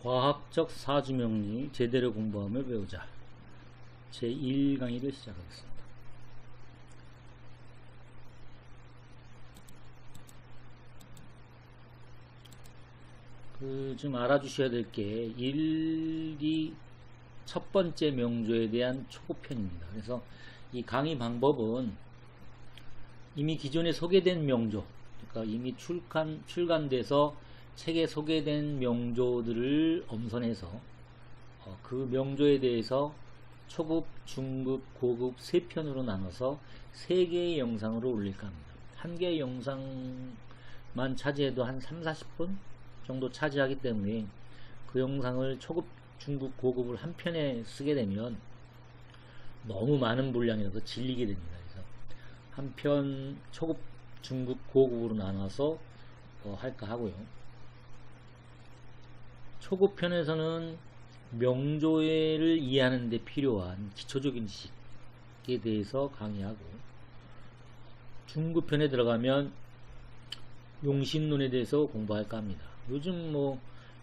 과학적 사주명리 제대로 공부하며 배우자 제1강의를 시작하겠습니다. 좀 알아주셔야 될 게 1기 첫 번째 명조에 대한 초급편입니다. 그래서 이 강의 방법은 이미 기존에 소개된 명조, 그러니까 이미 출간돼서 책에 소개된 명조들을 엄선해서 그 명조에 대해서 초급, 중급, 고급 3편으로 나눠서 3개의 영상으로 올릴까 합니다. 한 개의 영상만 차지해도 한 30-40분 정도 차지하기 때문에 그 영상을 초급, 중급, 고급을 한 편에 쓰게 되면 너무 많은 분량이라서 질리게 됩니다. 그래서 한 편 초급, 중급, 고급으로 나눠서 할까 하고요. 초급편에서는 명조를 이해하는 데 필요한 기초적인 지식에 대해서 강의하고, 중급편에 들어가면 용신론에 대해서 공부할까 합니다. 요즘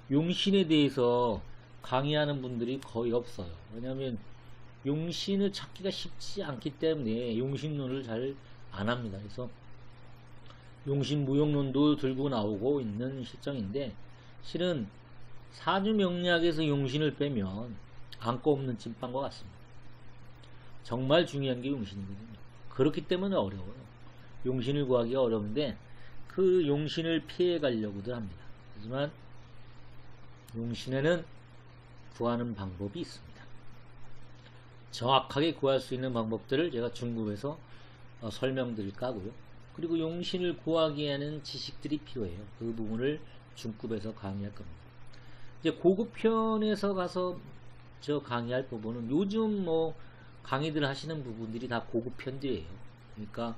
용신에 대해서 강의하는 분들이 거의 없어요. 왜냐하면 용신을 찾기가 쉽지 않기 때문에 용신론을 잘 안 합니다. 그래서 용신 무용론도 들고 나오고 있는 실정인데, 실은 사주명리학에서 용신을 빼면 안고 없는 찐빵과 같습니다. 정말 중요한 게 용신이거든요. 그렇기 때문에 어려워요. 용신을 구하기가 어려운데 그 용신을 피해 가려고도 합니다. 하지만 용신에는 구하는 방법이 있습니다. 정확하게 구할 수 있는 방법들을 제가 중급에서 설명드릴까 하고요. 그리고 용신을 구하기에는 지식들이 필요해요. 그 부분을 중급에서 강의할 겁니다. 이제 고급편에서 가서 강의할 부분은 요즘 강의들 하시는 부분들이 다 고급편들이에요. 그러니까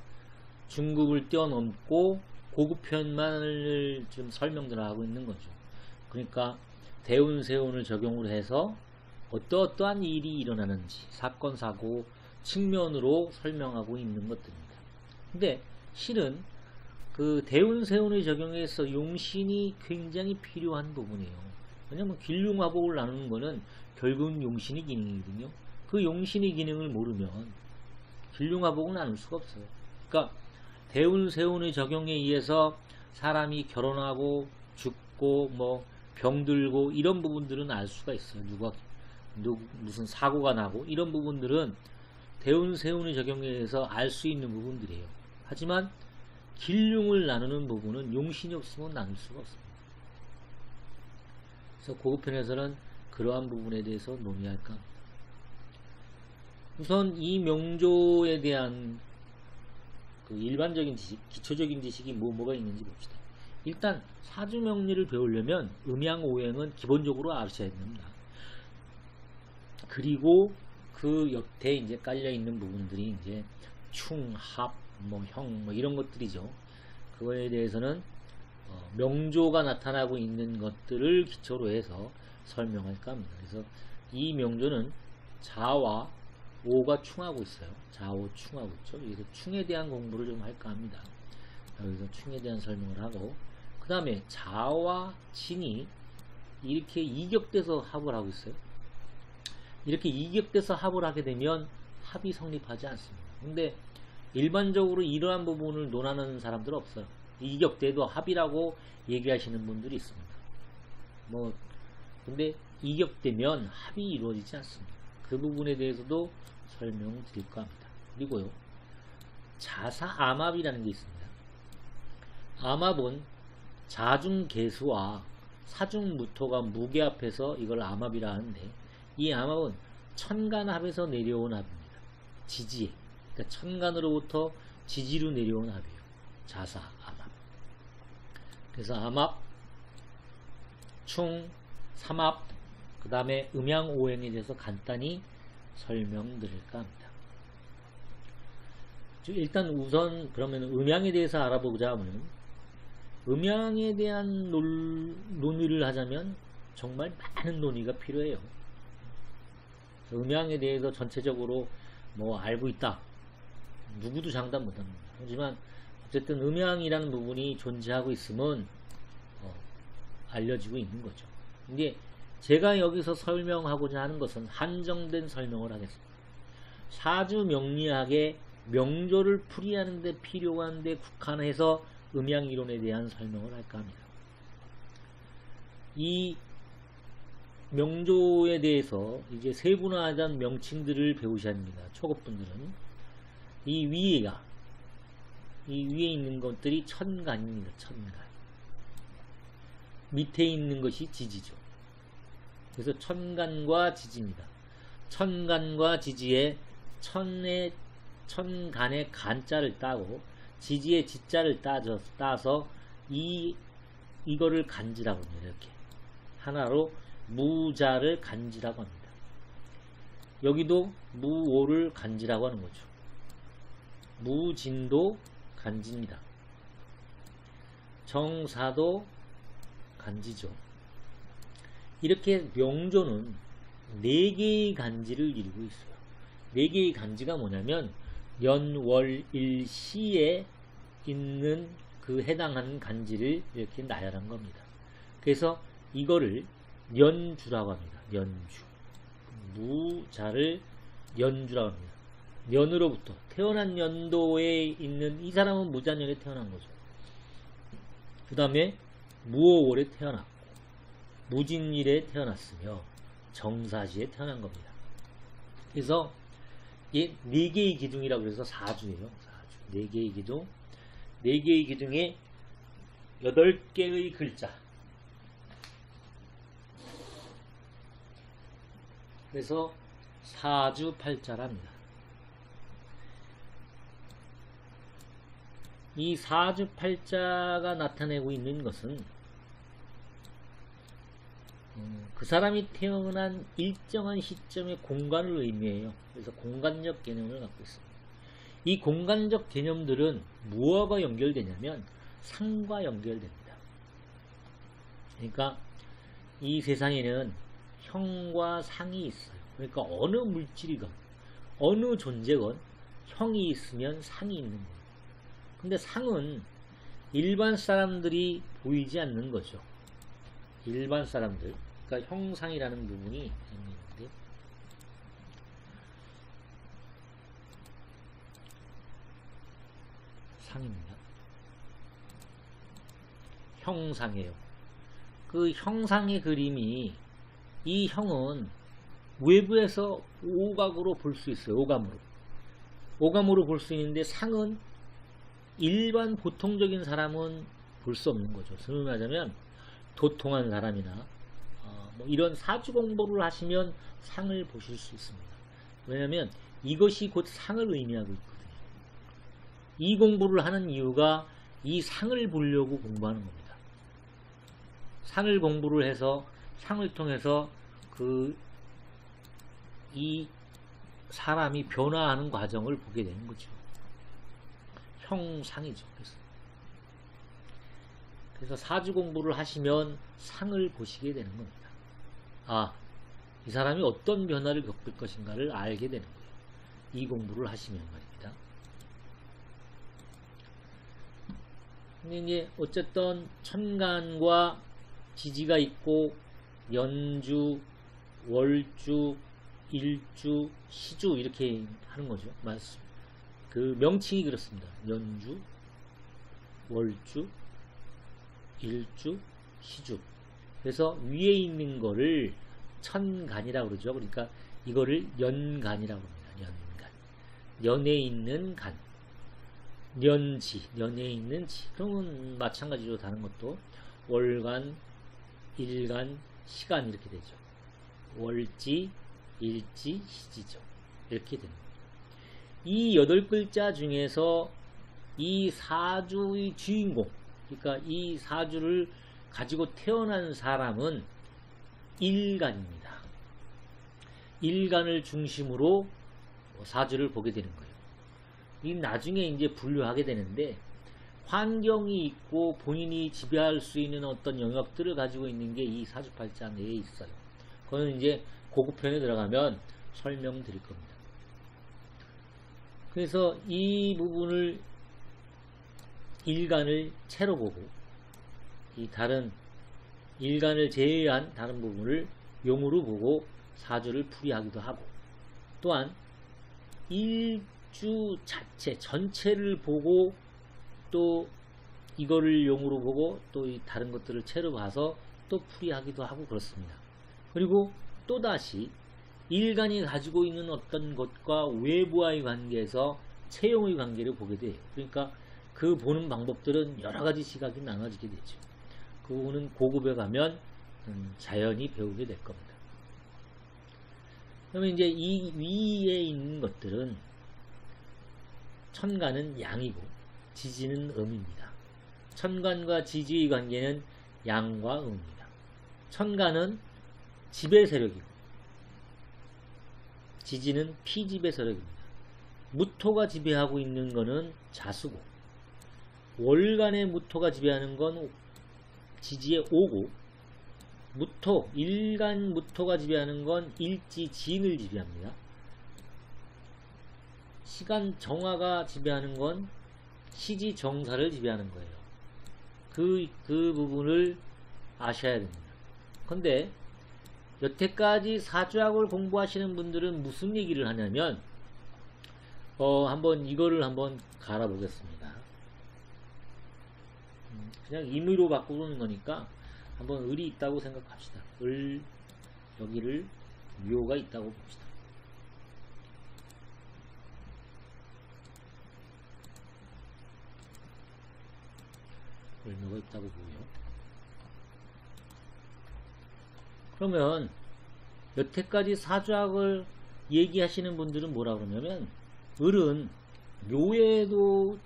중급을 뛰어넘고 고급편만을 좀 설명들을 하고 있는 거죠. 그러니까 대운세운을 적용을 해서 어떠한 일이 일어나는지 사건 사고 측면으로 설명하고 있는 것들입니다. 근데 실은 그 대운세운을 적용해서 용신이 굉장히 필요한 부분이에요. 왜냐면 길흉화복을 나누는 거는 결국은 용신의 기능이거든요. 그 용신의 기능을 모르면 길흉화복은 나눌 수가 없어요. 그러니까 대운세운의 적용에 의해서 사람이 결혼하고 죽고 병들고 이런 부분들은 알 수가 있어요. 무슨 사고가 나고 이런 부분들은 대운세운의 적용에 의해서 알 수 있는 부분들이에요. 하지만 길흉을 나누는 부분은 용신이 없으면 나눌 수가 없습니다. 그래서 고급편에서는 그러한 부분에 대해서 논의할까 합니다. 우선 이 명조에 대한 그 일반적인 지식, 기초적인 지식이 뭐가 있는지 봅시다. 일단 사주명리를 배우려면 음양오행은 기본적으로 아셔야 됩니다. 그리고 그 옆에 이제 깔려 있는 부분들이 이제 충, 합, 형 이런 것들이죠. 그거에 대해서는 명조가 나타나고 있는 것들을 기초로 해서 설명할까 합니다. 그래서 이 명조는 자와 오가 충하고 있어요. 자오 충하고 있죠. 그래서 충에 대한 공부를 좀 할까 합니다. 여기서 충에 대한 설명을 하고, 그 다음에 자와 진이 이렇게 이격돼서 합을 하고 있어요. 이렇게 이격돼서 합을 하게 되면 합이 성립하지 않습니다. 근데 일반적으로 이러한 부분을 논하는 사람들은 없어요. 이격돼도 합이라고 얘기하시는 분들이 있습니다. 근데 이격되면 합이 이루어지지 않습니다. 그 부분에 대해서도 설명드릴까 합니다. 그리고요, 자사암합이라는 게 있습니다. 암합은 자중개수와 사중무토가 무게 앞에서 이걸 암합이라 하는데, 이 암합은 천간합에서 내려온 합입니다. 지지, 그러니까 천간으로부터 지지로 내려온 합이에요. 자사, 암합. 그래서 암합, 충, 삼합, 그 다음에 음양오행에 대해서 간단히 설명드릴까 합니다. 일단 우선 그러면 음양에 대해서 알아보자 하면, 음양에 대한 논의를 하자면 정말 많은 논의가 필요해요. 음양에 대해서 전체적으로 알고 있다, 누구도 장담 못합니다. 하지만 어쨌든 음양이라는 부분이 존재하고 있으면 알려지고 있는 거죠. 이게 제가 여기서 설명하고자 하는 것은 한정된 설명을 하겠습니다. 사주 명리학의 명조를 풀이하는 데 필요한 데 국한해서 음양이론에 대한 설명을 할까 합니다. 이 명조에 대해서 이제 세분화한 명칭들을 배우셔야 합니다. 초급분들은 이 위에 있는 것들이 천간입니다. 천간. 밑에 있는 것이 지지죠. 그래서 천간과 지지입니다. 천간과 지지에 천간의 간자를 따고 지지의 지자를 따서 이거를 간지라고 합니다. 이렇게 하나로 무자를 간지라고 합니다. 여기도 무오를 간지라고 하는 거죠. 무진도 간지입니다. 정사도 간지죠. 이렇게 명조는 4개의 간지를 이루고 있어요. 4개의 간지가 뭐냐면 연월일시에 있는 그 해당하는 간지를 이렇게 나열한 겁니다. 그래서 이거를 연주라고 합니다. 연주. 무자를 연주라고 합니다. 년으로부터 태어난 연도에 있는 이 사람은 무자년에 태어난 거죠. 그 다음에 무오월에 태어났고 무진일에 태어났으며 정사시에 태어난 겁니다. 그래서 이게 4개의 기둥이라고 해서 사주예요. 사주. 4개의 기둥. 4개의 기둥에 8개의 글자. 그래서 사주팔자랍니다. 이 사주팔자가 나타내고 있는 것은 그 사람이 태어난 일정한 시점의 공간을 의미해요. 그래서 공간적 개념을 갖고 있습니다. 이 공간적 개념들은 무엇과 연결되냐면 상과 연결됩니다. 그러니까 이 세상에는 형과 상이 있어요. 그러니까 어느 물질이건 어느 존재건 형이 있으면 상이 있는 거예요. 근데 상은 일반 사람들이 보이지 않는 거죠. 일반 사람들. 그러니까 형상이라는 부분이 있는데 상입니다. 형상이에요. 그 형상의 그림이 이 형은 외부에서 오각으로 볼 수 있어요. 오감으로 볼 수 있는데 상은 일반 보통적인 사람은 볼 수 없는 거죠. 소위 말하자면 도통한 사람이나 뭐 이런 사주 공부를 하시면 상을 보실 수 있습니다. 왜냐하면 이것이 곧 상을 의미하고 있거든요. 이 공부를 하는 이유가 이 상을 보려고 공부하는 겁니다. 상을 공부를 해서 상을 통해서 이 사람이 변화하는 과정을 보게 되는 거죠. 형상이죠. 그래서 사주 공부를 하시면 상을 보시게 되는 겁니다. 이 사람이 어떤 변화를 겪을 것인가를 알게 되는 거예요. 이 공부를 하시면 말입니다. 근데 이제 어쨌든 천간과 지지가 있고 연주, 월주, 일주, 시주 이렇게 하는 거죠. 그 명칭이 그렇습니다. 연주, 월주, 일주, 시주. 그래서 위에 있는 거를 천간이라고 그러죠. 그러니까 이거를 연간이라고 합니다. 연간. 연에 있는 간. 년지, 년에 있는 지. 그러면 마찬가지로 다른 것도 월간, 일간, 시간 이렇게 되죠. 월지, 일지, 시지죠. 이렇게 됩니다. 이 8글자 중에서 이 사주의 주인공, 그러니까 이 사주를 가지고 태어난 사람은 일간입니다. 일간을 중심으로 사주를 보게 되는 거예요. 이 나중에 이제 분류하게 되는데 환경이 있고 본인이 지배할 수 있는 어떤 영역들을 가지고 있는 게 이 사주팔자 내에 있어요. 그거는 이제 고급편에 들어가면 설명드릴 겁니다. 그래서 이 부분을 일간을 채로 보고 이 다른 일간을 제외한 다른 부분을 용으로 보고 사주를 풀이하기도 하고, 또한 일주 자체 전체를 보고 또 이거를 용으로 보고 또 다른 것들을 채로 봐서 또 풀이하기도 하고 그렇습니다. 그리고 또다시 일간이 가지고 있는 어떤 것과 외부와의 관계에서 체용의 관계를 보게 돼요. 그러니까 그 보는 방법들은 여러 가지 시각이 나눠지게 되죠. 그 부분은 고급에 가면 자연히 배우게 될 겁니다. 그러면 이제 이 위에 있는 것들은 천간은 양이고 지지는 음입니다. 천간과 지지의 관계는 양과 음입니다. 천간은 집의 세력이고 지지는 피집의 세력입니다. 무토가 지배하고 있는 것은 자수고, 월간의 무토가 지배하는 건 지지의 오고, 무토, 일간 무토가 지배하는 건 일지 진을 지배합니다. 시간 정화가 지배하는 건 시지 정사를 지배하는 거예요. 그 부분을 아셔야 됩니다. 근데 여태까지 사주학을 공부하시는 분들은 무슨 얘기를 하냐면 한번 이거를 한번 갈아보겠습니다. 그냥 임의로 바꾸는 거니까 한번 을이 있다고 생각합시다. 여기를 묘가 있다고 봅시다. 을묘가 있다고 보고요. 그러면 여태까지 사주학을 얘기하시는 분들은 뭐라 그러냐면 을은 묘에도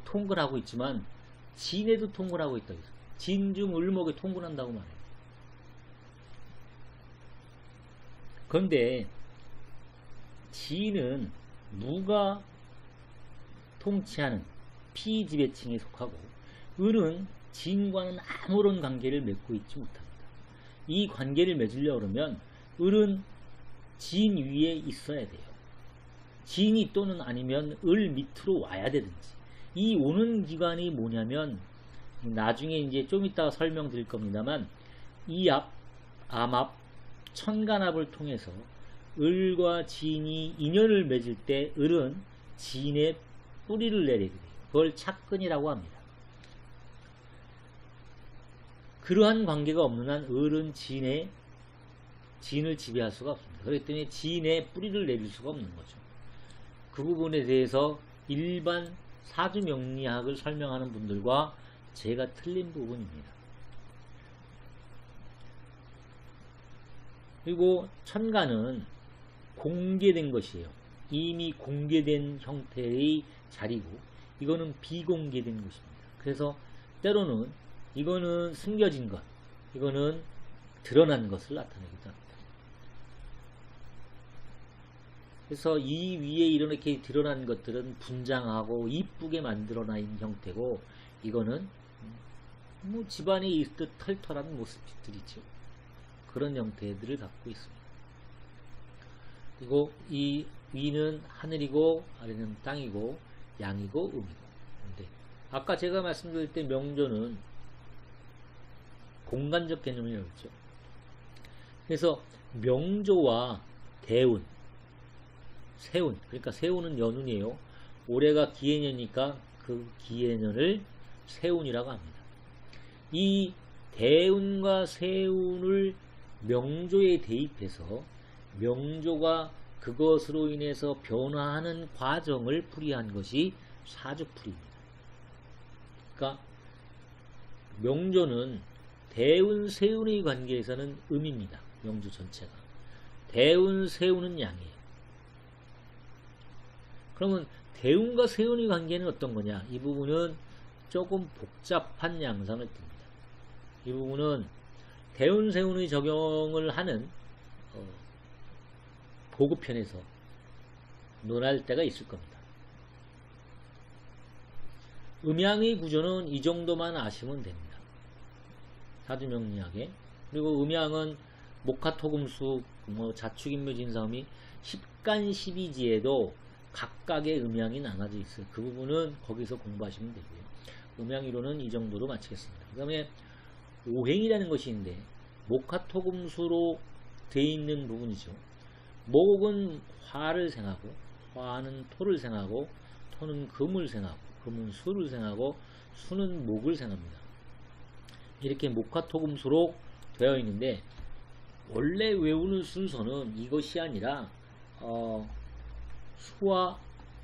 통근하고 있지만 진에도 통근하고 있다. 진중 을목에 통근한다고 말해요. 그런데 진은 무가 통치하는 피지배층에 속하고 을은 진과는 아무런 관계를 맺고 있지 못합니다. 이 관계를 맺으려고 그러면 을은 진 위에 있어야 돼요. 진이 또는 아니면 을 밑으로 와야 되든지. 이 오는 기관이 뭐냐면 나중에 이제 좀 이따가 설명드릴 겁니다만 이압, 암압, 천간압을 통해서 을과 진이 인연을 맺을 때 을은 진의 뿌리를 내리게 돼요. 그걸 착근이라고 합니다. 그러한 관계가 없는 한 을은 진을 지배할 수가 없습니다. 그렇기 때문에 진의 뿌리를 내릴 수가 없는 거죠. 그 부분에 대해서 일반 사주 명리학을 설명하는 분들과 제가 틀린 부분입니다. 그리고 천간은 공개된 것이에요. 이미 공개된 형태의 자리고 이거는 비공개된 것입니다. 그래서 때로는 이거는 숨겨진 것, 이거는 드러난 것을 나타내기도 합니다. 그래서 이 위에 이렇게 드러난 것들은 분장하고 이쁘게 만들어낸 형태고 이거는 뭐 집안에 있듯 털털한 모습들이죠. 그런 형태들을 갖고 있습니다. 그리고 이 위는 하늘이고 아래는 땅이고 양이고 음이고. 근데 아까 제가 말씀드릴 때 명조는 공간적 개념이라고 했죠. 그래서 명조와 대운, 세운, 그러니까 세운은 연운이에요. 올해가 기해년이니까 그 기해년을 세운이라고 합니다. 이 대운과 세운을 명조에 대입해서 명조가 그것으로 인해서 변화하는 과정을 풀이한 것이 사주풀이입니다. 그러니까 명조는 대운, 세운의 관계에서는 음입니다. 명조 전체가. 대운, 세운은 양이에요. 그러면 대운과 세운의 관계는 어떤 거냐? 이 부분은 조금 복잡한 양상을 띱니다. 이 부분은 대운, 세운의 적용을 하는 보급편에서 논할 때가 있을 겁니다. 음양의 구조는 이 정도만 아시면 됩니다. 사주명리학에. 그리고 음양은 목화토금수, 자축인묘진사음이 10간 12지에도 각각의 음양이 나눠져 있어요. 그 부분은 거기서 공부하시면 되고요. 음양이론은 이 정도로 마치겠습니다. 그 다음에 오행이라는 것이 있는데 목화토금수로 되어 있는 부분이죠. 목은 화를 생하고, 화는 토를 생하고, 토는 금을 생하고, 금은 수를 생하고, 수는 목을 생합니다. 이렇게 목화토금수로 되어 있는데, 원래 외우는 순서는 이것이 아니라 수화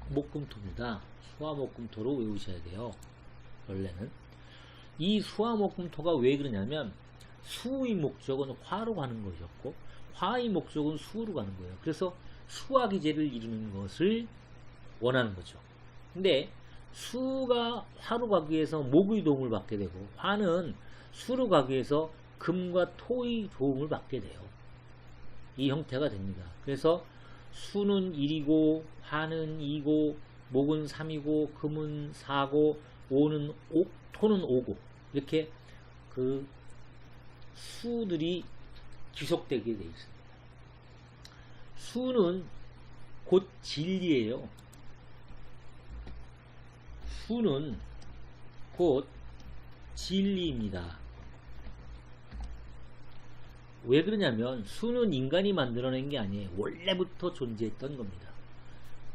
목금토입니다. 수화 목금토로 외우셔야 돼요. 원래는 이 수화 목금토가 왜 그러냐면, 수의 목적은 화로 가는 것이었고 화의 목적은 수로 가는 거예요. 그래서 수화 기제를 이루는 것을 원하는 거죠. 근데 수가 화로 가기 위해서 목의 도움을 받게 되고, 화는 수로 가기 위해서 금과 토의 도움을 받게 돼요. 이 형태가 됩니다. 그래서 수는 1이고, 화는 2고, 목은 3이고, 금은 4고, 토는 5고, 이렇게 그 수들이 귀속되게 되어 있습니다. 수는 곧 진리예요. 수는 곧 진리입니다. 왜 그러냐면, 수는 인간이 만들어낸 게 아니에요. 원래부터 존재했던 겁니다.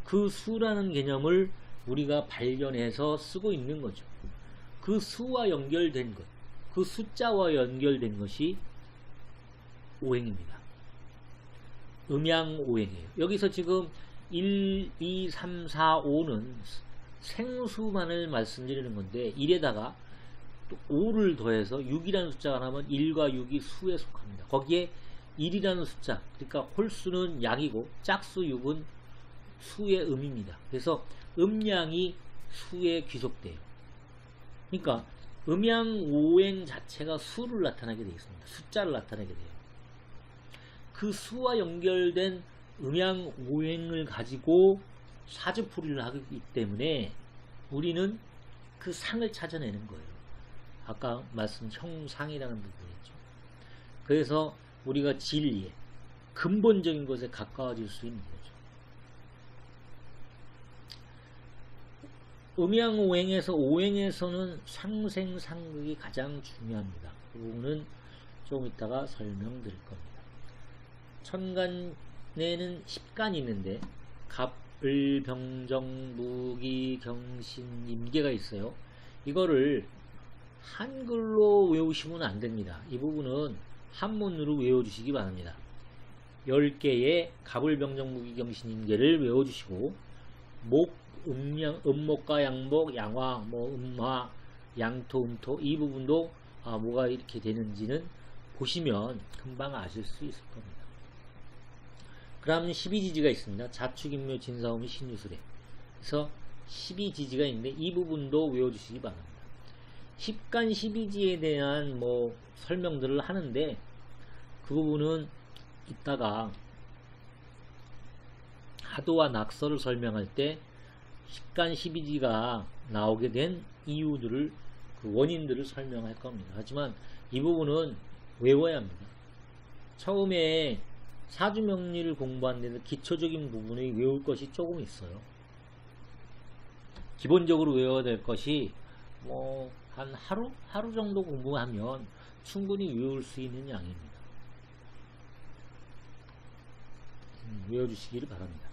그 수라는 개념을 우리가 발견해서 쓰고 있는 거죠. 그 수와 연결된 것, 그 숫자와 연결된 것이 오행입니다. 음양오행이에요. 여기서 지금 1, 2, 3, 4, 5는 생수만을 말씀드리는 건데, 1에다가 또 5를 더해서 6이라는 숫자가 나오면 1과 6이 수에 속합니다. 거기에 1이라는 숫자, 그러니까 홀수는 양이고 짝수 6은 수의 음입니다. 그래서 음양이 수에 귀속돼요. 그러니까 음양오행 자체가 수를 나타나게 되어 있습니다. 숫자를 나타내게 돼요. 그 수와 연결된 음양오행을 가지고 사주풀이를 하기 때문에 우리는 그 상을 찾아내는 거예요. 아까 말씀 형상이라는 부분이죠. 그래서 우리가 진리에, 근본적인 것에 가까워질 수 있는 거죠. 음양오행에서, 오행에서는 상생상극이 가장 중요합니다. 그 부분은 조금 이따가 설명드릴 겁니다. 천간에는 10간이 있는데 갑, 을, 병정, 무기, 경신, 임계가 있어요. 이거를 한글로 외우시면 안 됩니다. 이 부분은 한문으로 외워주시기 바랍니다. 10개의 갑을, 병정, 무기, 경신, 임계를 외워주시고, 목, 음목과 양목, 양화, 음화, 양토, 음토, 이 부분도 뭐가 이렇게 되는지는 보시면 금방 아실 수 있을 겁니다. 그러면 12지지가 있습니다. 자축인묘, 진사오미, 신유술에. 그래서 12지지가 있는데 이 부분도 외워주시기 바랍니다. 10간 12지에 대한 설명들을 하는데, 그 부분은 이따가 하도와 낙서를 설명할 때 10간 12지가 나오게 된 이유들을, 그 원인들을 설명할 겁니다. 하지만 이 부분은 외워야 합니다. 처음에 사주명리를 공부하는 데는 기초적인 부분이 외울 것이 조금 있어요. 기본적으로 외워야 될 것이 한 하루 정도 공부하면 충분히 외울 수 있는 양입니다. 외워주시기를 바랍니다.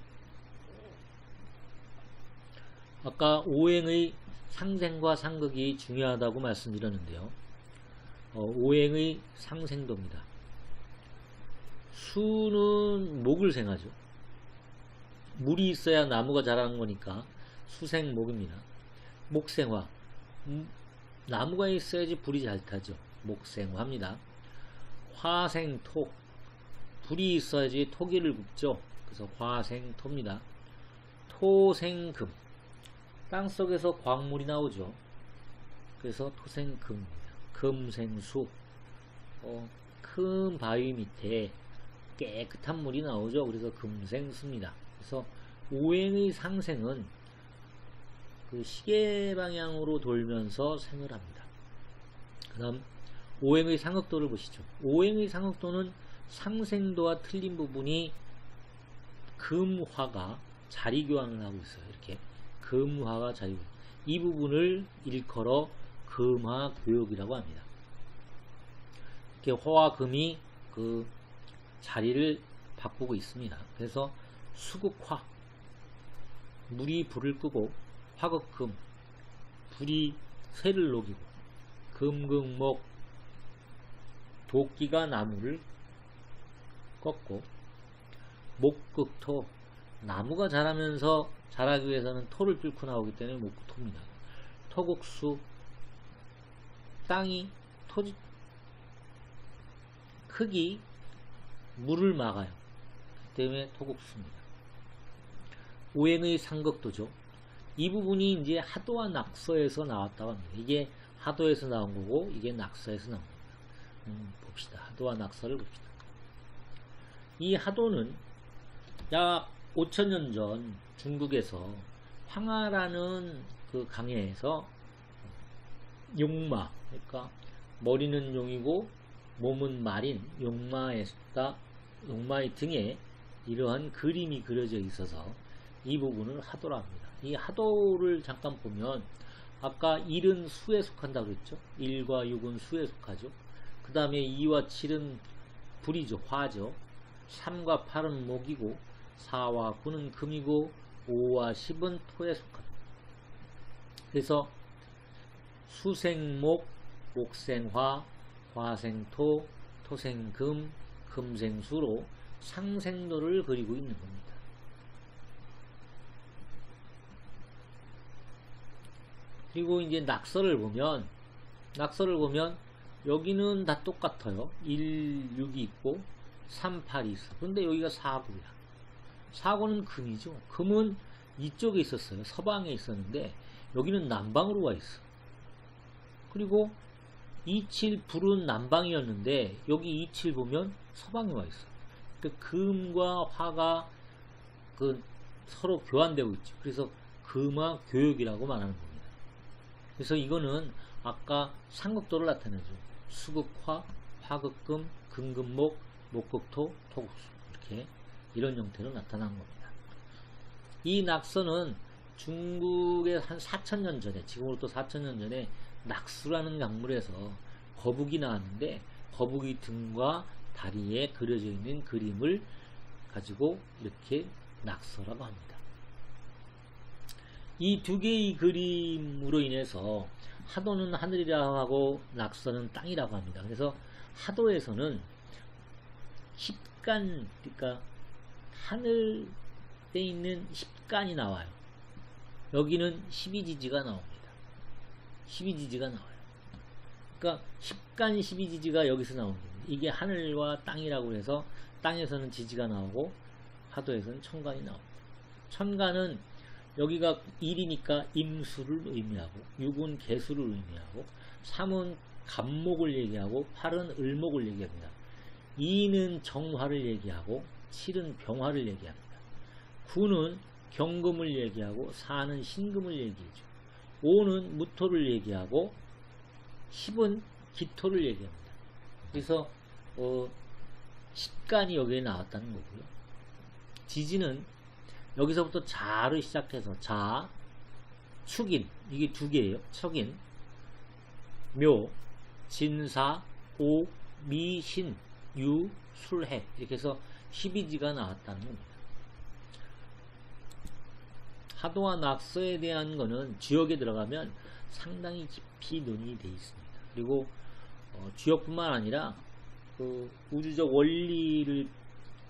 아까 오행의 상생과 상극이 중요하다고 말씀드렸는데요. 오행의 상생도입니다. 수는 목을 생하죠. 물이 있어야 나무가 자라는 거니까 수생목입니다. 목생화, 나무가 있어야지 불이 잘 타죠. 목생화입니다. 화생토, 불이 있어야지 토기를 굽죠. 그래서 화생토입니다. 토생금, 땅속에서 광물이 나오죠. 그래서 토생금입니다. 금생수, 큰 바위 밑에 깨끗한 물이 나오죠. 그래서 금생수입니다. 그래서 오행의 상생은 그 시계 방향으로 돌면서 생을 합니다. 그 다음 오행의 상극도를 보시죠. 오행의 상극도는 상생도와 틀린 부분이 금화가 자리교환을 하고 있어요. 이렇게 금화가 자리교환, 이 부분을 일컬어 금화교역이라고 합니다. 이렇게 화와 금이 그 자리를 바꾸고 있습니다. 그래서 수극화, 물이 불을 끄고 화극금, 불이 쇠를 녹이고 금극목, 도끼가 나무를 꺾고 목극토, 나무가 자라기 위해서는 토를 뚫고 나오기 때문에 목토입니다. 토국수, 땅이 토지 크기 물을 막아요. 그 때문에 토국수입니다. 오행의 상극도죠. 이 부분이 이제 하도와 낙서에서 나왔다고 합니다. 이게 하도에서 나온 거고 이게 낙서에서 나온 겁니다. 봅시다. 하도와 낙서를 봅시다. 이 하도는 약 5,000년 전 중국에서 황하라는 그 강에서 용마, 그러니까 머리는 용이고 몸은 말인 용마의 등에 이러한 그림이 그려져 있어서 이 부분을 하도라 합니다. 이 하도를 잠깐 보면 아까 1은 수에 속한다고 그랬죠. 1과 6은 수에 속하죠. 그 다음에 2와 7은 불이죠. 화죠. 3과 8은 목이고 4와 9는 금이고 5와 10은 토에 속합니다. 그래서 수생목, 목생화, 화생토, 토생금, 금생수로 상생도를 그리고 있는 겁니다. 그리고 이제 낙서를 보면 여기는 다 똑같아요. 1, 6이 있고 3, 8이 있어. 근데 여기가 4구야. 4구는 금이죠. 금은 이쪽에 있었어요. 서방에 있었는데 여기는 남방으로 와 있어. 그리고 27 불은 남방이었는데 여기 27 보면 서방에 와 있어. 그러니까 금과 화가 서로 교환되고 있죠. 그래서 금화 교역이라고 말하는 겁니다. 그래서 이거는 아까 상극도를 나타내죠. 수극화, 화극금, 금극목, 목극토, 토극수, 이렇게 이런 형태로 나타난 겁니다. 이 낙서는 중국의 한 4,000년 전에, 지금으로부터 4,000년 전에 낙수라는 강물에서 거북이 나왔는데 거북이 등과 다리에 그려져 있는 그림을 가지고 이렇게 낙서라고 합니다. 이 두 개의 그림으로 인해서 하도는 하늘이라고 하고 낙서는 땅이라고 합니다. 그래서 하도에서는 십간, 그러니까 하늘에 있는 십간이 나와요. 여기는 12지지가 나옵니다. 12지지가 나와요. 그러니까 십간 12지지가 여기서 나오는 겁니다. 이게 하늘과 땅이라고 해서 땅에서는 지지가 나오고 하도에서는 천간이 나옵니다. 천간은 여기가 1이니까 임수를 의미하고 6은 개수를 의미하고 3은 간목을 얘기하고 8은 을목을 얘기합니다. 2는 정화를 얘기하고 7은 병화를 얘기합니다. 9는 경금을 얘기하고 4는 신금을 얘기하죠. 5는 무토를 얘기하고 10은 기토를 얘기합니다. 그래서 십간이 여기에 나왔다는 거고요. 지지는 여기서부터 자를 시작해서 자, 축인, 이게 두 개예요. 척인, 묘, 진사, 오, 미, 신, 유, 술, 해, 이렇게 해서 12지가 나왔다는 겁니다. 하도와 낙서에 대한 거는 주역에 들어가면 상당히 깊이 논의되어 있습니다. 그리고 주역뿐만 아니라 우주적 원리를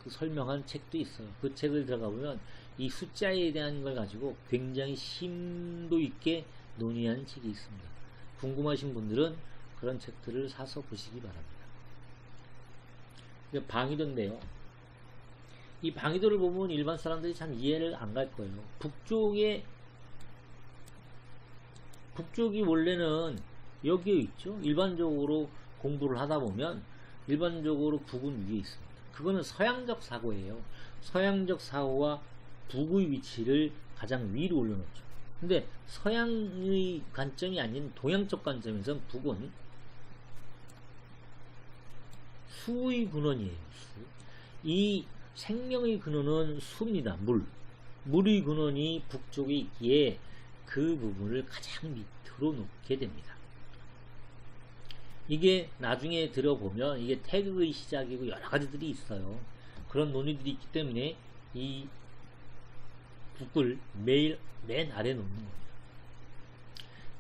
설명한 책도 있어요. 그 책을 들어가 보면 이 숫자에 대한 걸 가지고 굉장히 심도 있게 논의한 책이 있습니다. 궁금하신 분들은 그런 책들을 사서 보시기 바랍니다. 방위도인데요. 이 방위도를 보면 일반 사람들이 참 이해를 안 갈 거예요. 북쪽이 원래는 여기에 있죠. 일반적으로 공부를 하다 보면 일반적으로 북은 위에 있습니다. 그거는 서양적 사고예요. 서양적 사고와 북의 위치를 가장 위로 올려놓죠. 근데 서양의 관점이 아닌 동양적 관점에서는 북은 수의 근원이에요. 수. 이 생명의 근원은 수입니다. 물의 근원이 북쪽에 있기에 그 부분을 가장 밑으로 놓게 됩니다. 이게 나중에 들어보면 이게 태극의 시작이고 여러 가지들이 있어요. 그런 논의들이 있기 때문에 이 북을 매일 맨 아래 놓는 겁니다.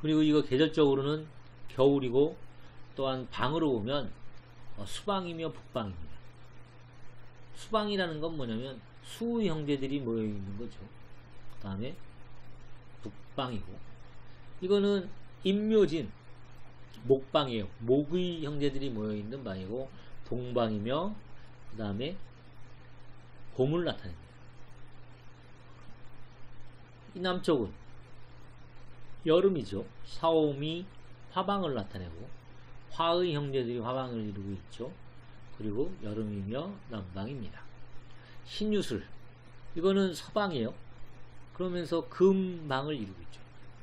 그리고 이거 계절적으로는 겨울이고 또한 방으로 보면 수방이며 북방입니다. 수방이라는 건 뭐냐면 수 형제들이 모여 있는 거죠. 그 다음에 북방이고, 이거는 임묘진 목방이에요. 목의 형제들이 모여 있는 방이고 동방이며, 그 다음에 봄을 나타냅니다. 이 남쪽은 여름이죠. 사오미 화방을 나타내고 화의 형제들이 화방을 이루고 있죠. 그리고 여름이며 남방입니다. 신유술, 이거는 서방이에요. 그러면서 금방을 이루고 있죠.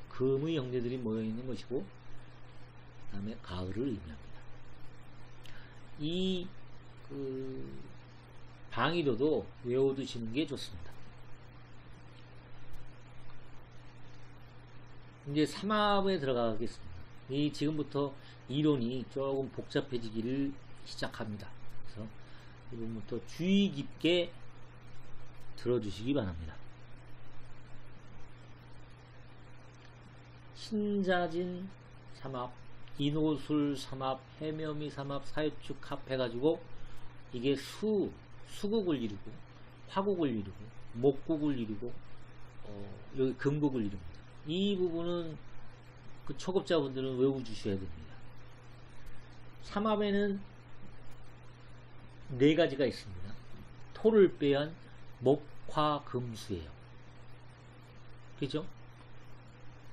금의 형제들이 모여 있는 것이고, 그 다음에 가을을 의미합니다. 이 방위도도 외워두시는 게 좋습니다. 이제 삼합에 들어가겠습니다. 이 지금부터 이론이 조금 복잡해지기를 시작합니다. 그래서 이 부분부터 주의 깊게 들어주시기 바랍니다. 신자진 삼합, 인호술 삼합, 해묘미 삼합, 사유축 합해가지고 이게 수국을 이루고 화국을 이루고 목국을 이루고 여기 금국을 이룹니다. 이 부분은 그 초급자분들은 외워주셔야 됩니다. 삼합에는 네 가지가 있습니다. 토를 빼한 목화금수예요. 그죠?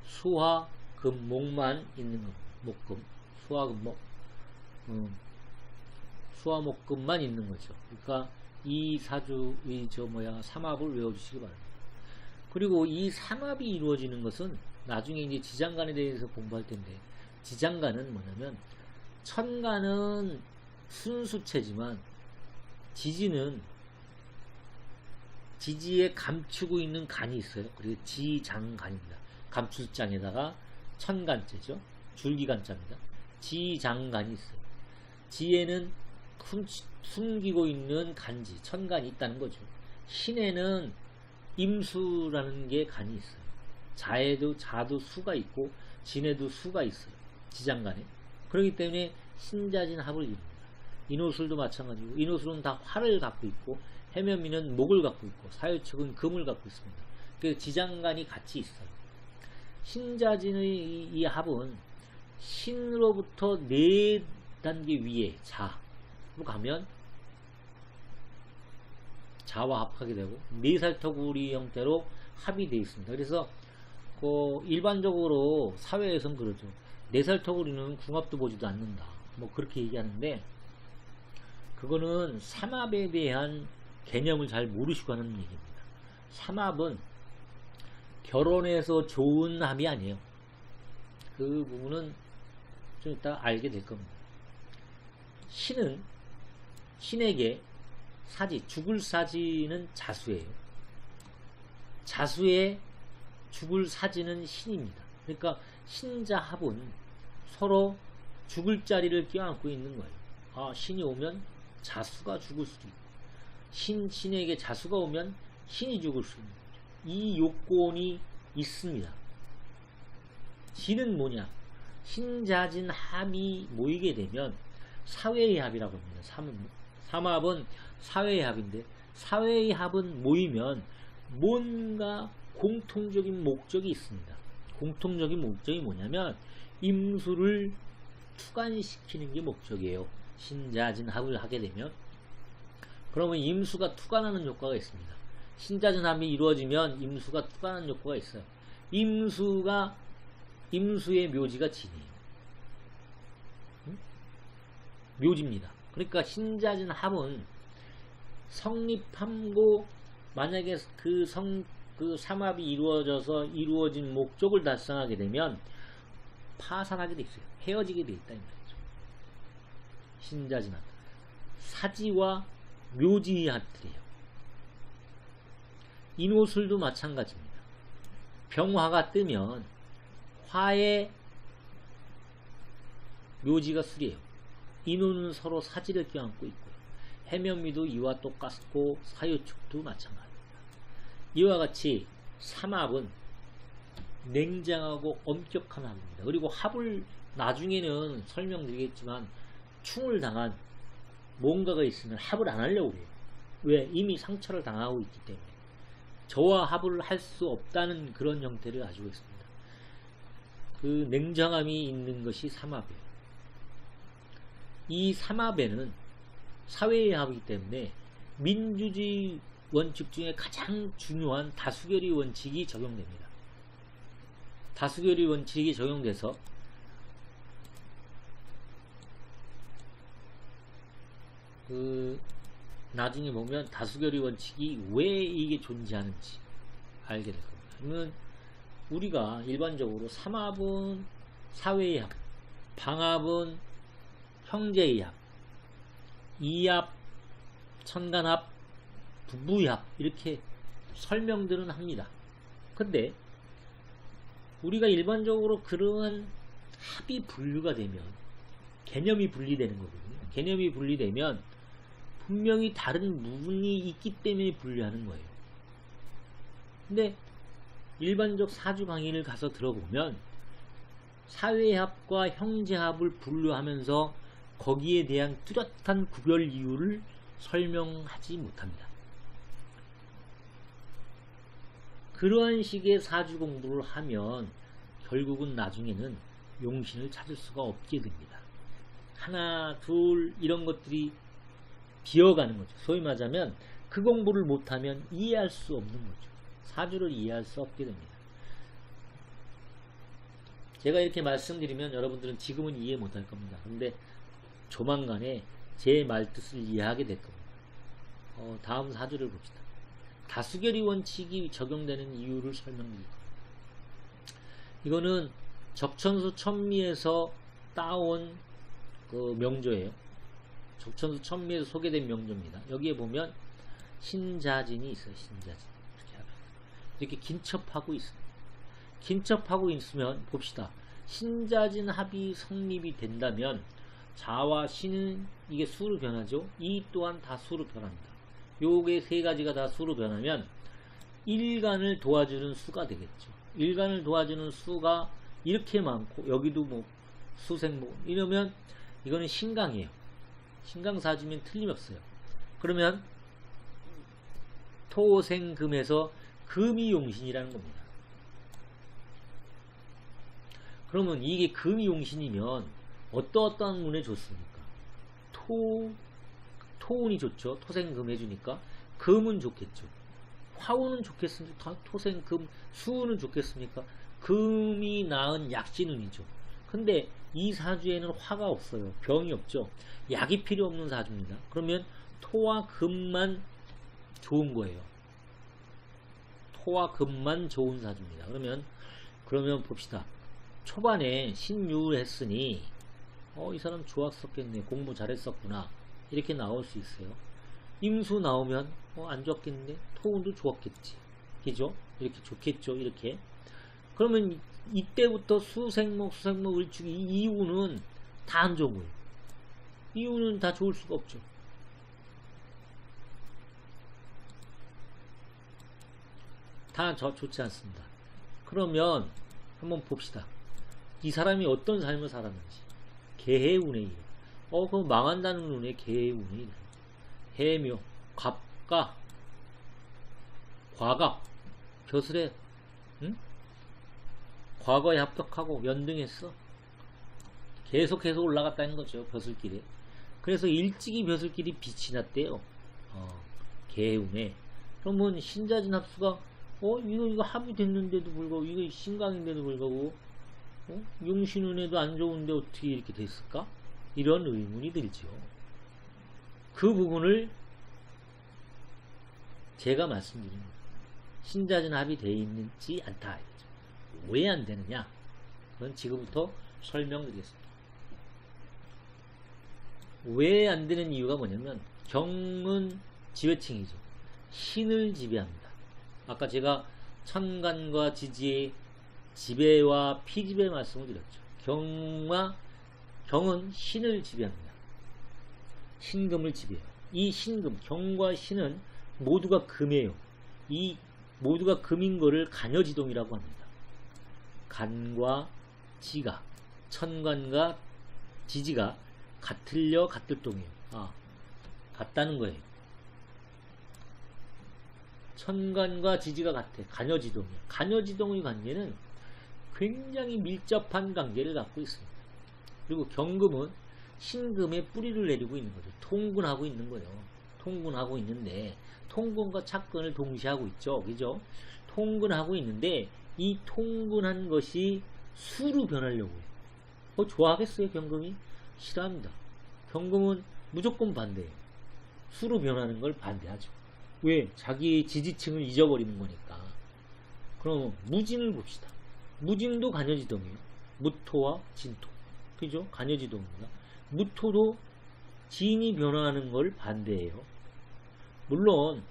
수화, 금, 목만 있는 거. 목금, 수화, 금, 목. 수화, 목금만 있는 거죠. 그러니까 이 사주의 삼합을 외워주시기 바랍니다. 그리고 이 삼합이 이루어지는 것은 나중에 이제 지장간에 대해서 공부할 텐데, 지장간은 뭐냐면 천간은 순수체지만 지지에 감추고 있는 간이 있어요. 그리고 지장간입니다. 감출장에다가 천간째죠. 줄기간자입니다. 지장간이 있어요. 지에는 숨기고 있는 간지, 천간이 있다는 거죠. 신에는 임수라는 게 간이 있어요. 자도 수가 있고 진에도 수가 있어요. 지장간에. 그렇기 때문에 신자진 합을 이룹니다. 인호술도 마찬가지고, 인호술은 다 화를 갖고 있고 해면미는 목을 갖고 있고 사유축은 금을 갖고 있습니다. 그래서 지장간이 같이 있어요. 신자진의 이 합은 신으로부터 4단계 위에 자로 가면 자와 합하게 되고, 네살터구리 형태로 합이 되어 있습니다. 그래서 일반적으로 사회에서는 그러죠. 네살터구리는 궁합도 보지도 않는다, 뭐 그렇게 얘기하는데, 그거는 삼합에 대한 개념을 잘 모르시고 하는 얘기입니다. 삼합은 결혼해서 좋은 합이 아니에요. 그 부분은 좀 이따 알게 될 겁니다. 신에게 사지, 죽을 사지는 자수예요. 자수에 죽을 사지는 신입니다. 그러니까 신자합은 서로 죽을 자리를 껴안고 있는 거예요. 신이 오면 자수가 죽을 수도 있고, 신에게 자수가 오면 신이 죽을 수 있는 거죠. 이 요건이 있습니다. 진은 뭐냐? 신자진 합이 모이게 되면 사회의 합이라고 합니다. 삼합은 사회의 합인데, 사회의 합은 모이면 뭔가 공통적인 목적이 있습니다. 공통적인 목적이 뭐냐면 임수를 투간시키는 게 목적이에요. 신자진 합을 하게 되면, 그러면 임수가 투간하는 효과가 있습니다. 신자진 합이 이루어지면 임수가 투간하는 효과가 있어요. 임수의 묘지가 진이에요. 묘지입니다. 그러니까 신자진 합은 성립함고, 만약에 그 삼합이 이루어져서 이루어진 목적을 달성하게 되면 파산하게 돼 있어요. 헤어지게 돼 있다 이 말이죠. 신자진 합, 사지와 묘지의 합들이에요. 인호술도 마찬가지입니다. 병화가 뜨면 화의 묘지가 술이에요. 인호는 서로 사지를 껴안고 있고요. 해면미도 이와 똑같고 사유축도 마찬가지입니다. 이와 같이 삼합은 냉정하고 엄격한 합입니다. 그리고 합을 나중에는 설명드리겠지만 충을 당한 뭔가가 있으면 합을 안 하려고 해요. 왜? 이미 상처를 당하고 있기 때문에. 저와 합을 할 수 없다는 그런 형태를 가지고 있습니다. 그 냉정함이 있는 것이 삼합이에요. 이 삼합에는 사회의 합이기 때문에 민주주의 원칙 중에 가장 중요한 다수결의 원칙이 적용됩니다. 다수결의 원칙이 적용돼서 나중에 보면 다수결의 원칙이 왜 이게 존재하는지 알게 될 겁니다. 그러면 우리가 일반적으로 삼합은 사회의 합, 방합은 형제의 합, 이합, 천간합, 부부의 합 이렇게 설명들은 합니다. 근데 우리가 일반적으로 그러한 합이 분류가 되면 개념이 분리되는 거거든요. 개념이 분리되면 분명히 다른 부분이 있기 때문에 분류하는 거예요. 근데 일반적 사주 강의를 가서 들어보면 사회합과 형제합을 분류하면서 거기에 대한 뚜렷한 구별 이유를 설명하지 못합니다. 그러한 식의 사주 공부를 하면 결국은 나중에는 용신을 찾을 수가 없게 됩니다. 하나, 둘 이런 것들이 비어가는 거죠. 소위 말하자면 그 공부를 못하면 이해할 수 없는 거죠. 사주를 이해할 수 없게 됩니다. 제가 이렇게 말씀드리면 여러분들은 지금은 이해 못할 겁니다. 근데 조만간에 제 말뜻을 이해하게 될 겁니다. 다음 사주를 봅시다. 다수결의 원칙이 적용되는 이유를 설명드릴 겁니다. 이거는 적천수 천미에서 따온 그 명조예요. 적천수 천미에서 소개된 명조입니다. 여기에 보면 신자진이 있어요. 신자진. 이렇게 긴첩하고 있습니다. 긴첩하고 있으면 봅시다. 신자진 합이 성립이 된다면 자와 신은 이게 수로 변하죠. 이 또한 다 수로 변합니다. 요게 세 가지가 다 수로 변하면 일간을 도와주는 수가 되겠죠. 일간을 도와주는 수가 이렇게 많고 여기도 뭐 수생목 이러면 이거는 신강이에요. 신강사주면 틀림없어요. 그러면 토생금에서 금이 용신이라는 겁니다. 그러면 이게 금이 용신이면 어떠한 운에 좋습니까? 토운이 좋죠. 토생금 해주니까 금은 좋겠죠. 화운은 좋겠습니까? 토생금 수운은 좋겠습니까? 금이 낳은 약신운이죠. 근데 이 사주에는 화가 없어요. 병이 없죠. 약이 필요 없는 사주입니다. 그러면 토와 금만 좋은 거예요. 토와 금만 좋은 사주입니다. 그러면 봅시다. 초반에 신유를 했으니 이 사람 좋았었겠네. 공부 잘했었구나. 이렇게 나올 수 있어요. 임수 나오면 안 좋았겠네. 토운도 좋았겠지. 그죠? 이렇게 좋겠죠. 이렇게. 그러면 이때부터 수생목, 을축 이 이유는 다 안 좋은 거예요. 이유는 다 좋을 수가 없죠. 다 좋지 않습니다. 그러면 한번 봅시다. 이 사람이 어떤 삶을 살았는지. 개해운에 이래. 그럼 망한다는 운에 개해운에 이래. 해묘, 갑과 과갑, 벼슬에 응? 과거에 합격하고 연등했어. 계속해서 올라갔다는 거죠. 벼슬길에. 그래서 일찍이 벼슬길이 빛이 났대요. 개해운에. 그러면 신자진 합수가 이거 합이 됐는데도 불구하고 이거 신강인데도 불구하고 용신운에도 안 좋은데 어떻게 이렇게 됐을까? 이런 의문이 들죠. 그 부분을 제가 말씀드립니다. 신자진 합이 되어 있는지 않다. 왜 안 되느냐? 그건 지금부터 설명드리겠습니다. 왜 안 되는 이유가 뭐냐면 경은 지배층이죠. 신을 지배합니다. 아까 제가 천간과 지지의 지배와 피지배 말씀을 드렸죠. 경은 신을 지배합니다. 신금을 지배해요. 이 신금, 경과 신은 모두가 금이에요. 이 모두가 금인 거를 간여지동이라고 합니다. 간과 지가, 천간과 지지가 같을려 같을 동이에요. 같다는 거예요. 천간과 지지가 같아. 간여지동이에요. 간여지동의 관계는 굉장히 밀접한 관계를 갖고 있습니다. 그리고 경금은 신금의 뿌리를 내리고 있는 거죠. 통근하고 있는 거예요. 통근하고 있는데 통근과 착근을 동시에 하고 있죠. 그죠? 통근하고 있는데 이 통근한 것이 수로 변하려고 해요. 좋아하겠어요, 경금이? 싫어합니다. 경금은 무조건 반대해요. 수로 변하는 걸 반대하죠. 왜? 자기의 지지층을 잊어버리는 거니까. 그럼 무진을 봅시다. 무진도 간여지동이에요. 무토와 진토. 그죠? 간여지동입니다. 무토도 진이 변화하는 걸 반대해요. 물론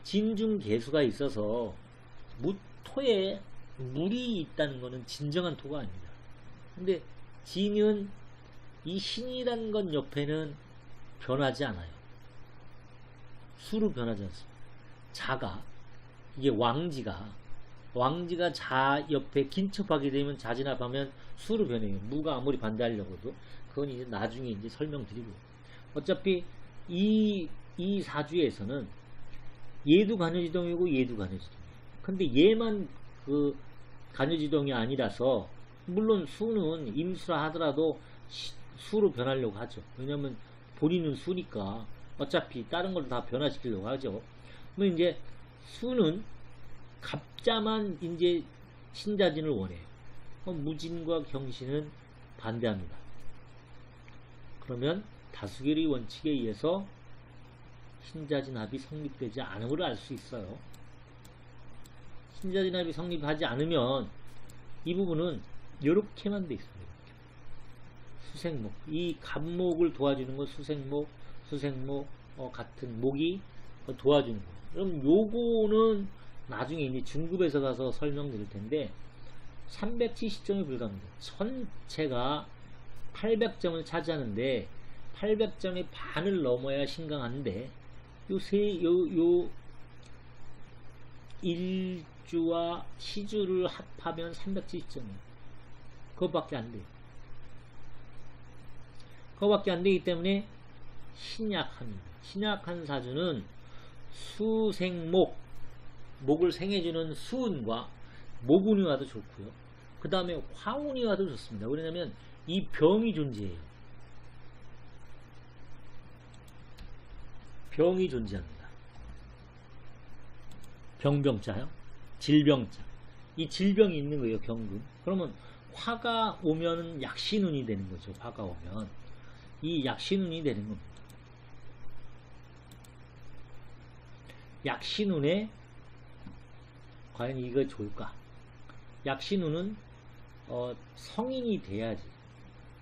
진중 개수가 있어서 무토에 물이 있다는 것은 진정한 토가 아닙니다. 근데 진은 이 신이라는 것 옆에는 변하지 않아요. 수로 변하지 않습니다. 자가, 이게 왕지가 자 옆에 긴첩하게 되면 자진합하면 수로 변해요. 무가 아무리 반대하려고도. 그건 이제 나중에 이제 설명드리고. 어차피 이 사주에서는 얘도 간여지동이고 얘도 간여지동이에요. 근데 얘만 그 간여지동이 아니라서, 물론 수는 임수라 하더라도 수로 변하려고 하죠. 왜냐면 본인은 수니까 어차피 다른 걸 다 변화시키려고 하죠. 그럼 이제 수는 갑자만 이제 신자진을 원해요. 무진과 경신은 반대합니다. 그러면 다수결의 원칙에 의해서 신자진합이 성립되지 않음을 알 수 있어요. 신자진합이 성립하지 않으면 이 부분은 이렇게만 돼 있습니다. 수생목, 이 갑목을 도와주는 건 수생목 같은 목이 도와주는 거예요. 그럼 요거는 나중에 이제 중급에서 가서 설명드릴 텐데 370점이 불과합니다. 전체가 800점을 차지하는데 800점의 반을 넘어야 신강한데 요 일주와 시주를 합하면 370점이에요. 그거밖에 안 돼요. 그거밖에 안 되기 때문에 신약합니다. 신약한 사주는 수생목, 목을 생해주는 수운과 모군이 와도 좋고요. 그 다음에 화운이 와도 좋습니다. 왜냐하면 이 병이 존재해요. 병이 존재합니다. 병병자요. 질병자. 이 질병이 있는 거예요. 경금. 그러면 화가 오면 약신운이 되는 거죠. 화가 오면 이 약신운이 되는 겁니다. 약신운에 과연 이거 좋을까? 약신운은 성인이 돼야지.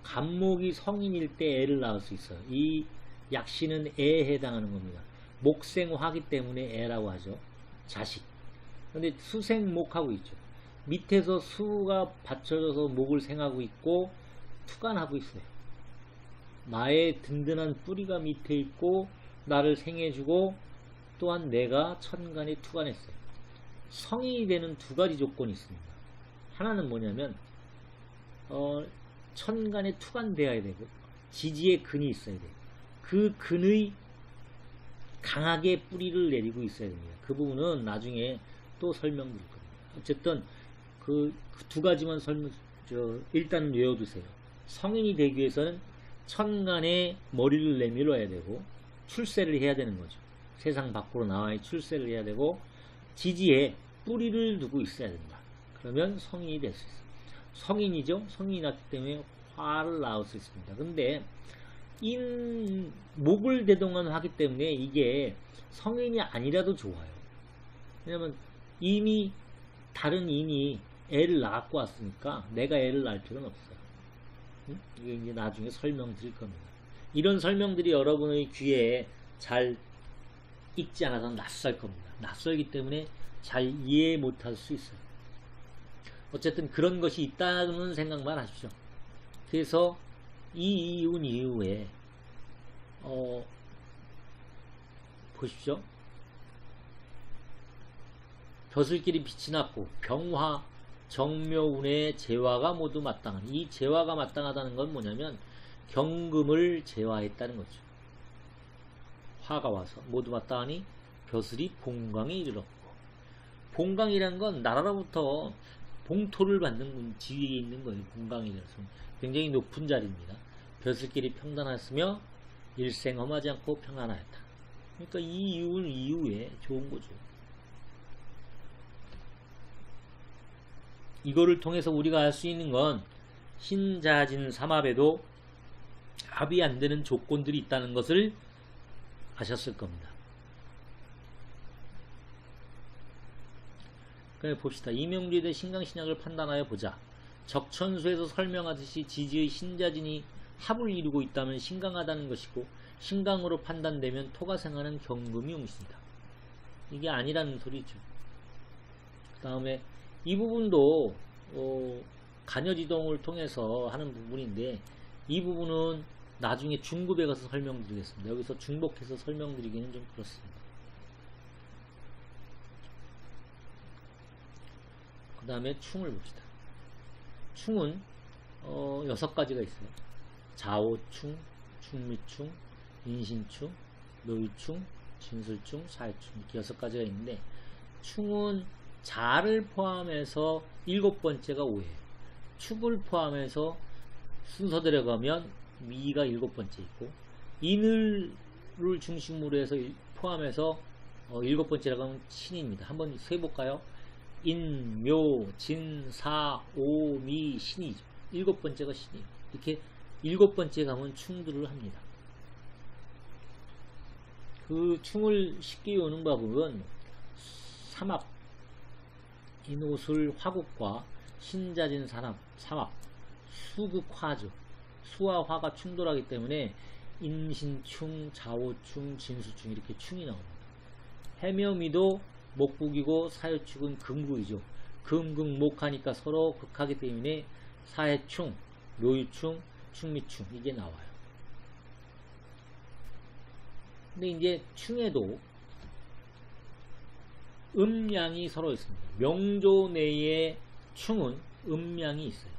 갑목이 성인일 때 애를 낳을 수 있어요. 이 약신은 애에 해당하는 겁니다. 목생화기 때문에 애라고 하죠. 자식. 근데 수생목하고 있죠. 밑에서 수가 받쳐져서 목을 생하고 있고 투간하고 있어요. 나의 든든한 뿌리가 밑에 있고 나를 생해주고 또한 내가 천간에 투간했어요. 성인이 되는 두 가지 조건이 있습니다. 하나는 뭐냐면 천간에 투간되어야 되고 지지에 근이 있어야 돼요. 그 근의 강하게 뿌리를 내리고 있어야 됩니다. 그 부분은 나중에 또 설명드릴 겁니다. 어쨌든 그 두 가지만 일단 외워두세요. 성인이 되기 위해서는 천간에 머리를 내밀어야 되고 출세를 해야 되는 거죠. 세상 밖으로 나와야 출세를 해야 되고 지지에 뿌리를 두고 있어야 된다. 그러면 성인이 될 수 있어요. 성인이죠. 성인이 났기 때문에 화를 낳을 수 있습니다. 근데 목을 대동한 화기 때문에 이게 성인이 아니라도 좋아요. 왜냐면 이미 다른 인이 애를 낳고 왔으니까 내가 애를 낳을 필요는 없어요. 이게 이제 나중에 설명드릴 겁니다. 이런 설명들이 여러분의 귀에 잘 익지 않아서 낯설 겁니다. 낯설기 때문에 잘 이해 못할 수 있어요. 어쨌든 그런 것이 있다는 생각만 하십시오. 그래서 이 이윤 이후에 보십시오. 벼슬길이 빛이 났고 병화, 정묘운의 재화가 모두 마땅한, 이 재화가 마땅하다는 건 뭐냐면 경금을 재화했다는 거죠. 화가 와서 모두 마땅하니 벼슬이 봉강에 이르렀고, 봉강이라는 건 나라로부터 봉토를 받는 지위에 있는 거예요. 봉강이라서 굉장히 높은 자리입니다. 벼슬길이 평단했으며 일생 험하지 않고 평안하였다. 그러니까 이 이윤 이후에 좋은 거죠. 이거를 통해서 우리가 알 수 있는 건 신자진 삼합에도 합이 안 되는 조건들이 있다는 것을 아셨을 겁니다. 그래 봅시다. 이명주에 대해 신강신약을 판단하여 보자. 적천수에서 설명하듯이 지지의 신자진이 합을 이루고 있다면 신강하다는 것이고, 신강으로 판단되면 토가생하는 경금이 웅신이다. 이게 아니라는 소리죠. 그 다음에 이 부분도 간여지동을 통해서 하는 부분인데, 이 부분은 나중에 중급에 가서 설명드리겠습니다. 여기서 중복해서 설명드리기는 좀 그렇습니다. 그 다음에 충을 봅시다. 충은 6가지가 있어요. 자오충, 충미충, 인신충, 묘유충, 진술충, 사해충, 이렇게 6가지가 있는데, 충은 자를 포함해서 7번째가 오예요. 축을 포함해서 순서 들어가면 미가 7번째 있고, 인을 중심으로 해서 포함해서 7번째라고 하면 신입니다. 한번 세볼까요? 인, 묘, 진, 사, 오, 미, 신이죠. 7번째가 신이에요. 이렇게 7번째 가면 충들을 합니다. 그 충을 쉽게 외우는 방법은 삼합, 인오술 화국과 신자진 삼합, 수극화죠. 수와 화가 충돌하기 때문에 인신충, 자오충, 진수충 이렇게 충이 나옵니다. 해묘미도 목국이고 사유축은 금국이죠. 금극목하니까 서로 극하기 때문에 사해충, 묘유충, 충미충 이게 나와요. 근데 이제 충에도 음양이 서로 있습니다. 명조 내에 충은 음양이 있어요.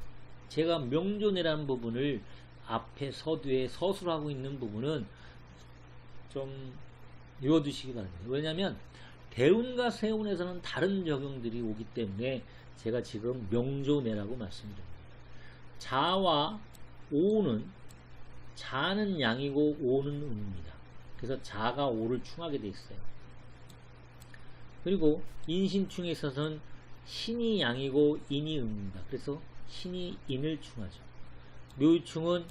제가 명조내라는 부분을 앞에 서두에 서술하고 있는 부분은 좀 외워두시기 바랍니다. 왜냐하면 대운과 세운에서는 다른 적용들이 오기 때문에 제가 지금 명조내라고 말씀드립니다. 자와 오는, 자는 양이고 오는 음입니다. 그래서 자가 오를 충하게 되어 있어요. 그리고 인신충에 있어서는 신이 양이고 인이 음입니다. 그래서 신이 인을 충하죠. 묘유충은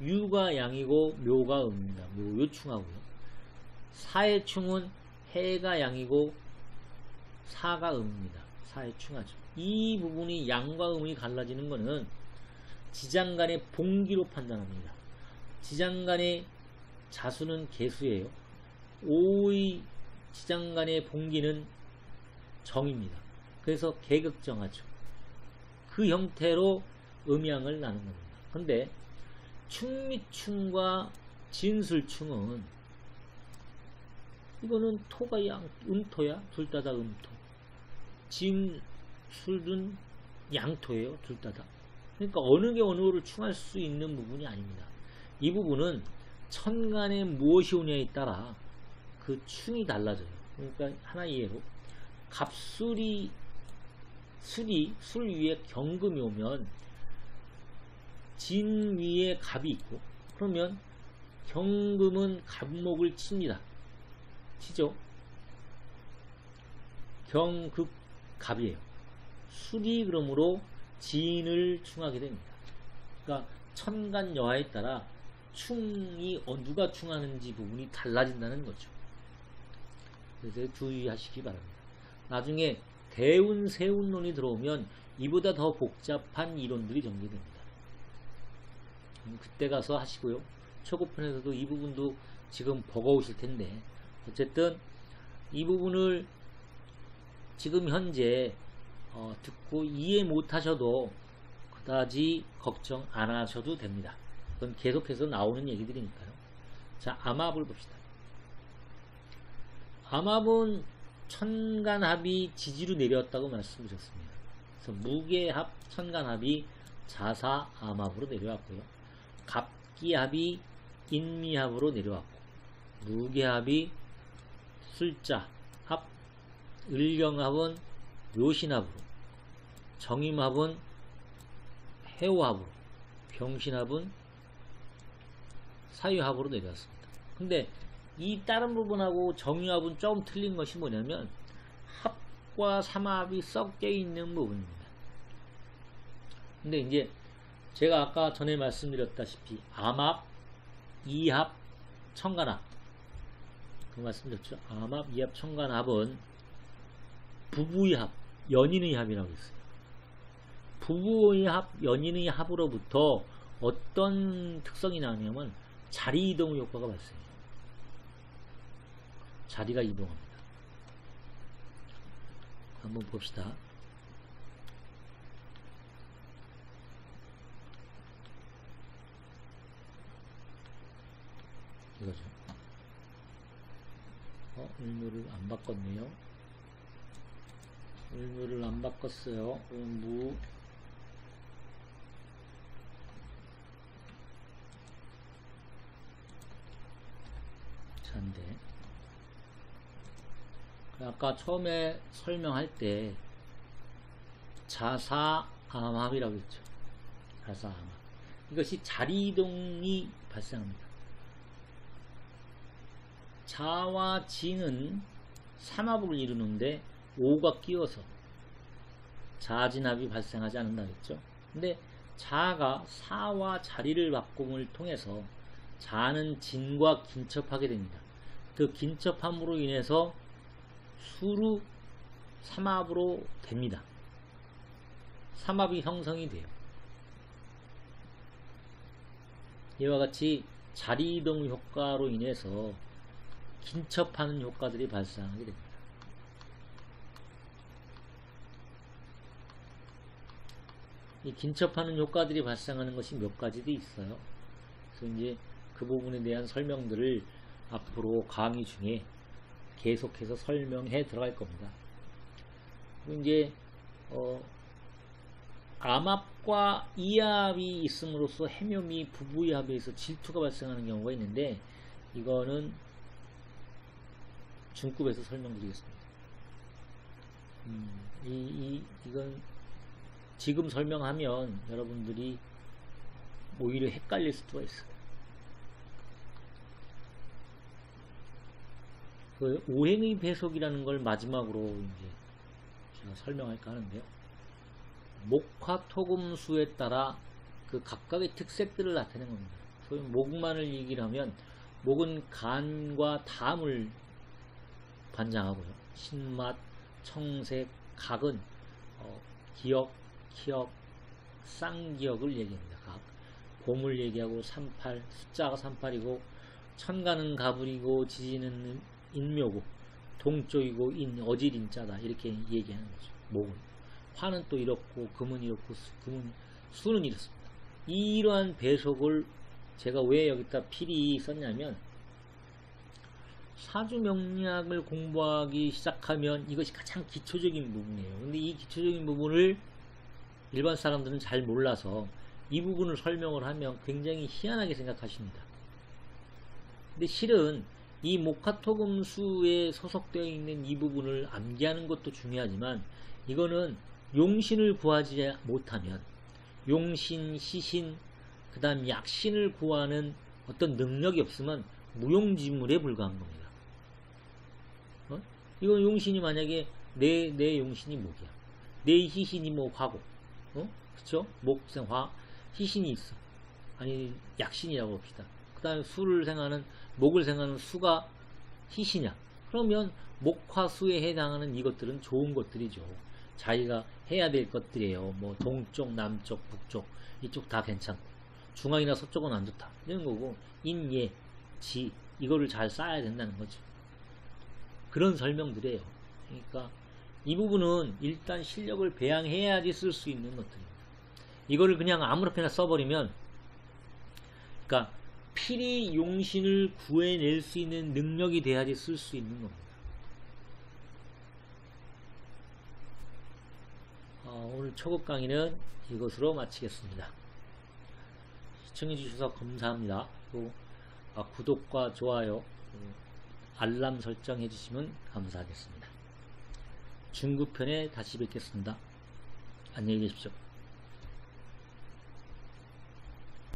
유가 양이고 묘가 음입니다. 묘유 충하고요. 사해충은 해가 양이고 사가 음입니다. 사해 충하죠. 이 부분이 양과 음이 갈라지는 것은 지장간의 봉기로 판단합니다. 지장간의 자수는 개수예요. 오의 지장간의 봉기는 정입니다. 그래서 개극정하죠. 그 형태로 음양을 나눈 겁니다. 근데 충미충과 진술충은 이거는 토가 음토야. 둘 다 음토. 진술은 양토예요. 둘 다. 그러니까 어느 게 어느를 충할 수 있는 부분이 아닙니다. 이 부분은 천간에 무엇이 오냐에 따라 그 충이 달라져요. 그러니까 하나 이해로 술 위에 경금이 오면 진 위에 갑이 있고, 그러면 경금은 갑목을 칩니다. 치죠. 경극갑이에요. 술이 그러므로 진을 충하게 됩니다. 그러니까 천간 여하에 따라 충이 누가 충하는지 부분이 달라진다는 거죠. 그래서 주의하시기 바랍니다. 나중에 대운 세운론이 들어오면 이보다 더 복잡한 이론들이 전개됩니다. 그때 가서 하시고요. 초급편에서도 이 부분도 지금 버거우실 텐데, 어쨌든 이 부분을 지금 현재 듣고 이해 못하셔도 그다지 걱정 안 하셔도 됩니다. 그건 계속해서 나오는 얘기들이니까요. 자, 암합을 봅시다. 암합은 천간합이 지지로 내려왔다고 말씀드렸습니다. 그래서 무게합, 천간합이 자사 암합으로 내려왔고요. 갑기합이 인미합으로 내려왔고, 무게합이 술자 합, 을경합은 묘신합으로, 정임합은 해오합으로, 병신합은 사유합으로 내려왔습니다. 근데 이 다른 부분하고 정유합은 조금 틀린 것이 뭐냐면 합과 삼합이 섞여 있는 부분입니다. 근데 이제 제가 아까 전에 말씀드렸다시피 암합, 이합, 천간합 그 말씀드렸죠. 암합, 이합, 천간합은 부부의 합, 연인의 합이라고 했어요. 부부의 합, 연인의 합으로부터 어떤 특성이 나냐면 자리 이동 효과가 발생해요. 자리가 이동합니다. 한번 봅시다. 이거죠. 을묘를 안 바꿨네요. 을묘를 안 바꿨어요. 무 잔대. 아까 처음에 설명할 때 자사암합이라고 했죠. 자사암합. 이것이 자리이동이 발생합니다. 자와 진은 삼합을 이루는데 오가 끼어서 자진합이 발생하지 않는다 했죠. 근데 자가 사와 자리를 바꿈을 통해서 자는 진과 긴첩하게 됩니다. 그 긴첩함으로 인해서 수로 삼합으로 됩니다. 삼합이 형성이 돼요. 이와 같이 자리이동 효과로 인해서 긴첩하는 효과들이 발생하게 됩니다. 이 긴첩하는 효과들이 발생하는 것이 몇 가지도 있어요. 그래서 이제 그 부분에 대한 설명들을 앞으로 강의 중에 계속해서 설명해 들어갈 겁니다. 그리고 이제 암합과 이합이 있음으로써 해묘미 부부의 합에서 질투가 발생하는 경우가 있는데 이거는 중급에서 설명드리겠습니다. 이건 지금 설명하면 여러분들이 오히려 헷갈릴 수도 있어요. 그 오행의 배속이라는 걸 마지막으로 이제 제가 설명할까 하는데요. 목화토금수에 따라 그 각각의 특색들을 나타내는 겁니다. 소위 목만을 얘기를 하면 목은 간과 담을 관장하고요. 신맛, 청색, 각은 기역, 키역, 쌍기역을 얘기합니다. 각. 봄을 얘기하고 38, 숫자가 38이고 천간은 가불이고 지지는 인묘고 동쪽이고 어질인자다 이렇게 얘기하는 거죠. 목은. 화는 또 이렇고 금은 이렇고 수는 이렇습니다. 이러한 배속을 제가 왜 여기다 필히 썼냐면 사주명리학을 공부하기 시작하면 이것이 가장 기초적인 부분이에요. 근데 이 기초적인 부분을 일반 사람들은 잘 몰라서 이 부분을 설명을 하면 굉장히 희한하게 생각하십니다. 근데 실은 이 목화토금수에 소속되어 있는 이 부분을 암기하는 것도 중요하지만 이거는 용신을 구하지 못하면 용신, 시신, 그 다음 약신을 구하는 어떤 능력이 없으면 무용지물에 불과한 겁니다. 이건 용신이 만약에 내 용신이 목이야. 내 희신이 뭐 화고, 그쵸? 목생화, 희신이 있어. 아니 약신이라고 봅시다. 그 다음에 수를 생하는 목을 생하는 수가 희신이야. 그러면 목화수에 해당하는 이것들은 좋은 것들이죠. 자기가 해야 될 것들이에요. 뭐 동쪽, 남쪽, 북쪽 이쪽 다 괜찮고 중앙이나 서쪽은 안 좋다 이런 거고 인예, 지 이거를 잘 쌓아야 된다는 거죠. 그런 설명들이에요. 그러니까 이 부분은 일단 실력을 배양해야지 쓸 수 있는 것들입니다. 이거를 그냥 아무렇게나 써버리면 그러니까 필히 용신을 구해낼 수 있는 능력이 돼야지 쓸 수 있는 겁니다. 오늘 초급 강의는 이것으로 마치겠습니다. 시청해 주셔서 감사합니다. 또 구독과 좋아요, 알람 설정해 주시면 감사하겠습니다. 중급편에 다시 뵙겠습니다. 안녕히 계십시오.